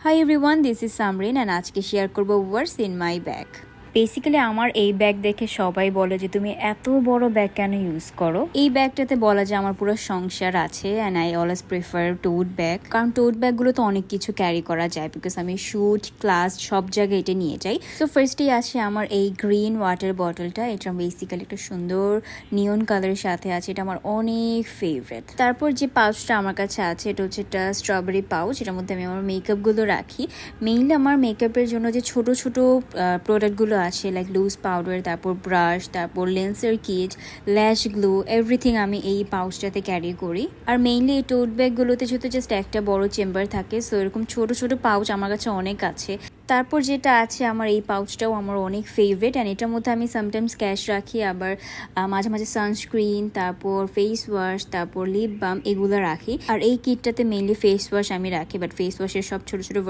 Hi everyone, this is Samrin and আজকে share করব what's in my bag। Basically আমার এই ব্যাগ দেখে সবাই বলে যে তুমি এত বড় ব্যাগ কেন ইউজ করো। এই ব্যাগটাতে বলা যায় আমার পুরো সংসার আছে and I always prefer tote bag, কারণ টোট ব্যাগগুলো তো অনেক কিছু ক্যারি করা যায় বিকজ আমি শুট ক্লাস সব জায়গায় এটা নিয়ে যাই। সো ফার্স্টেই আছে আমার এই গ্রিন ওয়াটার বটলটা। এটা বেসিক্যালি একটা সুন্দর নিয়ন কালারের সাথে আছে, এটা আমার অনেক ফেভারিট। তারপর যে পাউচটা আমার কাছে আছে এটা হচ্ছে একটা স্ট্রবেরি পাউচ, এটার মধ্যে আমি আমার মেকআপগুলো রাখি। মেইনলি আমার মেকআপের জন্য যে ছোট ছোট প্রোডাক্টগুলো আছে লাইক লুজ পাউডার, তারপর ব্রাশ, তারপর লেন্সের কিট, ল্যাশ গ্লু, এভরিথিং আমি এই পাউচটাতে ক্যারি করি। আর মেইনলি এই টোট ব্যাগগুলোতে যেহেতু জাস্ট একটা বড় চেম্বার থাকে, সো এরকম ছোট ছোট পাউচ আমার কাছে অনেক আছে। তারপর যেটা আছে আমার এই পাউচটাও আমার অনেক ফেভারিট অ্যান্ড এটার মধ্যে আমি সামটাইমস ক্যাশ রাখি, আবার মাঝে মাঝে সানস্ক্রিন, তারপর ফেস ওয়াশ, তারপর লিপ বাম এগুলো রাখি। আর এই কিটটাতে মেইনলি ফেস ওয়াশ আমি রাখি, বাট ফেস ওয়াশের সব ছোট ছোট